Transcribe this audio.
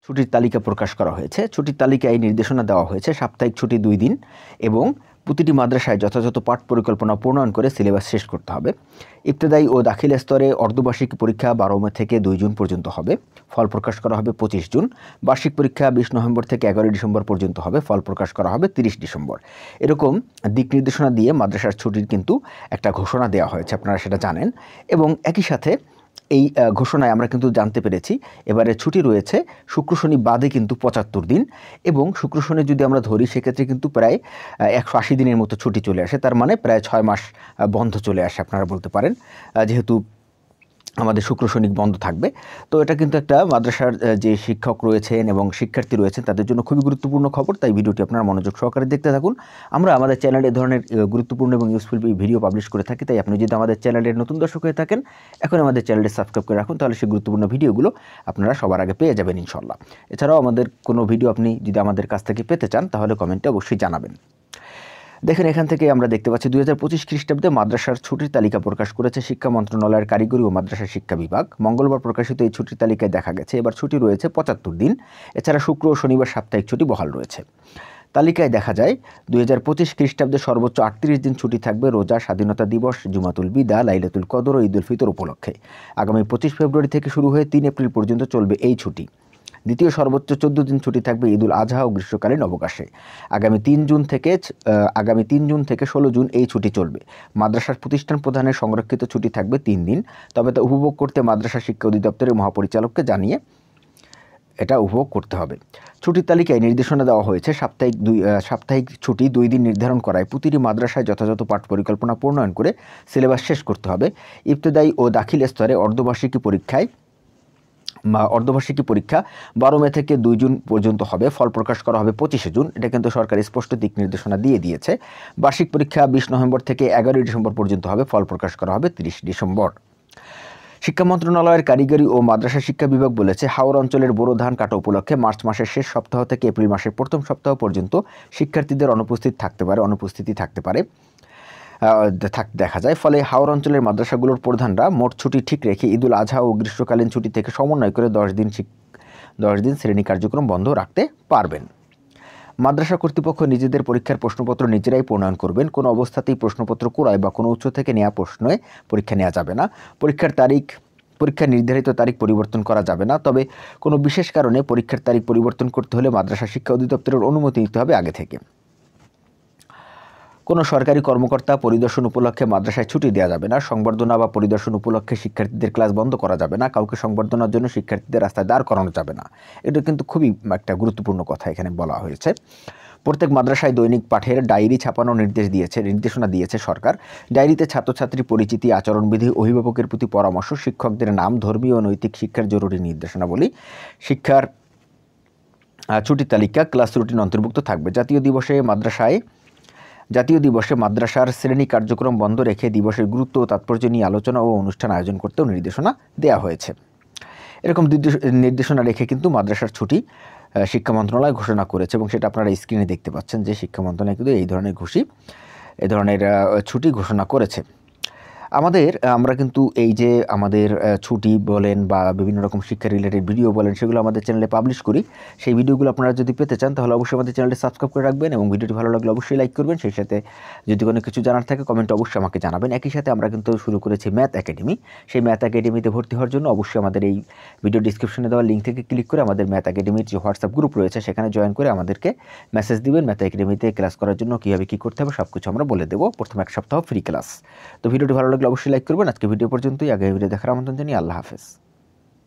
ছুটির তালিকা প্রকাশ করা হয়েছে। ছুটির তালিকায় নির্দেশনা দেওয়া হয়েছে সাপ্তাহিক ছুটি 2 দিন এবং প্রতিটি মাদ্রাসায় যথাযথ পাঠ পরিকল্পনা প্রণয়ন করে সিলেবাস শেষ করতে হবে। ইবতেদায়ী ও দাখিল স্তরে অর্ধবার্ষিক পরীক্ষা 12 মে থেকে 2 জুন পর্যন্ত হবে। ফল প্রকাশ করা হবে 25 জুন। বার্ষিক পরীক্ষা 20 নভেম্বর থেকে 11 ডিসেম্বর পর্যন্ত হবে। ফল প্রকাশ করা হবে 30 ডিসেম্বর। এরকম দিক নির্দেশনা দিয়ে মাদ্রাসার ছুটির কিন্তু একটা ঘোষণা দেওয়া হয়েছে, আপনারা সেটা জানেন। এবং একই সাথে এই ঘোষণায় আমরা কিন্তু জানতে পেরেছি এবারে ছুটি রয়েছে শুক্র শনি বাদে কিন্তু 75 দিন, এবং শুক্র শনি যদি আমরা ধরি সেক্ষেত্রে কিন্তু প্রায় 180 দিনের মতো ছুটি চলে আসে। তার মানে প্রায় 6 মাস বন্ধ চলে আসে আপনারা বলতে পারেন, যেহেতু আমাদের শুক্র শনি বন্ধ থাকবে। তো এটা কিন্তু একটা মাদ্রাসার যে শিক্ষক রয়েছেন এবং শিক্ষার্থী রয়েছেন তাদের জন্য খুবই গুরুত্বপূর্ণ খবর। তাই ভিডিওটি আপনারা মনোযোগ সহকারে দেখতে থাকুন। আমরা আমাদের চ্যানেলে এ ধরনের গুরুত্বপূর্ণ এবং ইউজফুল ভিডিও পাবলিশ করে থাকি। তাই আপনি যদি আমাদের চ্যানেলের নতুন দর্শক হয়ে থাকেন, এখন আমাদের চ্যানেলটি সাবস্ক্রাইব করে রাখুন, তাহলে সেই গুরুত্বপূর্ণ ভিডিওগুলো আপনারা সবার আগে পেয়ে যাবেন ইনশাল্লাহ। এছাড়াও আমাদের কোনো ভিডিও আপনি যদি আমাদের কাছ থেকে পেতে চান তাহলে কমেন্টে অবশ্যই জানাবেন। দেখেন, এখান থেকে আমরা দেখতে পাচ্ছি 2025 খ্রিস্টাব্দে মাদ্রাসার ছুটির তালিকা প্রকাশ করেছে শিক্ষা মন্ত্রণালয়ের কারিগরি ও মাদ্রাসা শিক্ষা বিভাগ। মঙ্গলবার প্রকাশিত এই ছুটির তালিকায় দেখা গেছে এবার ছুটি রয়েছে 75 দিন। এছাড়া শুক্র ও শনিবার সাপ্তাহিক ছুটি বহাল রয়েছে। তালিকায় দেখা যায় 2025 খ্রিস্টাব্দে সর্বোচ্চ 38 দিন ছুটি থাকবে রোজা, স্বাধীনতা দিবস, জুমাতুল বিদা, লাইলাতুল কদর ও ঈদুল ফিতর উপলক্ষে। আগামী 25 ফেব্রুয়ারি থেকে শুরু হয়ে 3 এপ্রিল পর্যন্ত চলবে এই ছুটি। দ্বিতীয় সর্বোচ্চ 14 দিন ছুটি থাকবে ঈদুল আজহা ও গ্রীষ্মকালীন অবকাশে। আগামী 3 জুন থেকে 16 জুন এই ছুটি চলবে। মাদ্রাসার প্রতিষ্ঠান প্রধানের সংরক্ষিত ছুটি থাকবে 3 দিন, তবে তা উপভোগ করতে মাদ্রাসা শিক্ষা অধিদপ্তরের মহাপরিচালককে জানিয়ে এটা উপভোগ করতে হবে। ছুটির তালিকায় নির্দেশনা দেওয়া হয়েছে সাপ্তাহিক ছুটি 2 দিন নির্ধারণ করায় প্রতিটি মাদ্রাসায় যথাযথ পাঠ পরিকল্পনা প্রণয়ন করে সিলেবাস শেষ করতে হবে। ইবতেদায়ী ও দাখিল স্তরে অর্ধবার্ষিকী পরীক্ষা 12 মে থেকে 2 জুন পর্যন্ত হবে। ফল প্রকাশ করা হবে 25 জুন। এটা কিন্তু সরকার স্পষ্ট দিক নির্দেশনা দিয়ে দিয়েছে। বার্ষিক পরীক্ষা 20 নভেম্বর থেকে 11 ডিসেম্বর পর্যন্ত হবে। ফল প্রকাশ করা হবে 30 ডিসেম্বর। শিক্ষা মন্ত্রণালয়ের কারিগরি ও মাদ্রাসা শিক্ষা বিভাগ বলেছে, হাওর অঞ্চলের বোরো ধান কাটা উপলক্ষে মার্চ মাসের শেষ সপ্তাহ থেকে এপ্রিল মাসের প্রথম সপ্তাহ পর্যন্ত শিক্ষার্থীদের অনুপস্থিতি থাকতে পারে দেখা যায়। ফলে হাওর অঞ্চলের মাদ্রাসাগুলোর প্রধানরা মোট ছুটি ঠিক রেখে ঈদুল আজহা ও গ্রীষ্মকালীন ছুটি থেকে সমন্বয় করে 10 দিন শ্রেণী কার্যক্রম বন্ধ রাখতে পারবেন। মাদ্রাসা কর্তৃপক্ষ নিজেদের পরীক্ষার প্রশ্নপত্র নিজেরাই প্রণয়ন করবেন। কোনো অবস্থাতেই প্রশ্নপত্র কুড়ায় বা কোনো উৎস থেকে নেওয়া প্রশ্নে পরীক্ষা নেওয়া যাবে না। পরীক্ষার নির্ধারিত তারিখ পরিবর্তন করা যাবে না। তবে কোনো বিশেষ কারণে পরীক্ষার তারিখ পরিবর্তন করতে হলে মাদ্রাসা শিক্ষা অধিদপ্তরের অনুমতি নিতে হবে আগে থেকে। কোনো সরকারি কর্মকর্তা পরিদর্শন উপলক্ষে মাদ্রাসায় ছুটি দেওয়া যাবে না। সংবর্ধনা বা পরিদর্শন উপলক্ষে শিক্ষার্থীদের ক্লাস বন্ধ করা যাবে না। কাউকে সংবর্ধনার জন্য শিক্ষার্থীদের রাস্তায় দাঁড় করানো যাবে না। এটা কিন্তু খুবই একটা গুরুত্বপূর্ণ কথা এখানে বলা হয়েছে। প্রত্যেক মাদ্রাসায় দৈনিক পাঠের ডায়েরি ছাপানোর নির্দেশনা দিয়েছে সরকার। ডায়েরিতে ছাত্রছাত্রী পরিচিতি, আচরণবিধি, অভিভাবকের প্রতি পরামর্শ, শিক্ষকদের নাম, ধর্মীয় ও নৈতিক শিক্ষার জরুরি নির্দেশনাবলী, শিক্ষার ছুটির তালিকা, ক্লাস রুটিন অন্তর্ভুক্ত থাকবে। জাতীয় দিবসে মাদ্রাসার শ্রেণী কার্যক্রম বন্ধ রেখে দিবসের গুরুত্ব ও তাৎপর্য নিয়ে আলোচনা ও অনুষ্ঠান আয়োজন করতেও নির্দেশনা দেওয়া হয়েছে। এরকম নির্দেশনা রেখে কিন্তু মাদ্রাসার ছুটি শিক্ষা মন্ত্রণালয় ঘোষণা করেছে, এবং সেটা আপনারা স্ক্রিনে দেখতে পাচ্ছেন যে শিক্ষা মন্ত্রণালয় কিন্তু এই ধরনের ছুটি ঘোষণা করেছে। আমরা কিন্তু এই যে আমাদের ছুটি বলেন বা বিভিন্ন রকম শিক্ষা রিলেটেড ভিডিও বলেন, সেগুলো আমাদের চ্যানেলে পাবলিশ করি। সেই ভিডিওগুলো আপনারা যদি পেতে চান তাহলে অবশ্যই আমাদের চ্যানেলটি সাবস্ক্রাইব করে রাখবেন, এবং ভিডিওটি ভালো লাগলে অবশ্যই লাইক করবেন। সেই সাথে যদি কোনো কিছু জানার থাকে কমেন্টে অবশ্যই আমাকে জানাবেন। একই সাথে আমরা কিন্তু শুরু করেছি ম্যাথ একাডেমি। সেই ম্যাথ একাডেমিতে ভর্তি হওয়ার জন্য অবশ্যই আমাদের এই ভিডিও ডিসক্রিপশনে দেওয়া লিঙ্ক থেকে ক্লিক করে আমাদের ম্যাথ একাডেমির যে হোয়াটসঅ্যাপ গ্রুপ রয়েছে সেখানে জয়েন করে আমাদেরকে মেসেজ দিবেন। ম্যাথ একাডেমিতে ক্লাস করার জন্য কীভাবে কী করতে হবে সব কিছু আমরা বলে দেবো। প্রথম 1 সপ্তাহ ফ্রি ক্লাস। তো ভিডিওটি ভালো লাগলে অবশ্যই লাইক করবেন। আজকে ভিডিও পর্যন্তই। আগামী ভিডিও দেখার আমন্ত্রণ জানিয়ে আল্লাহ হাফেজ।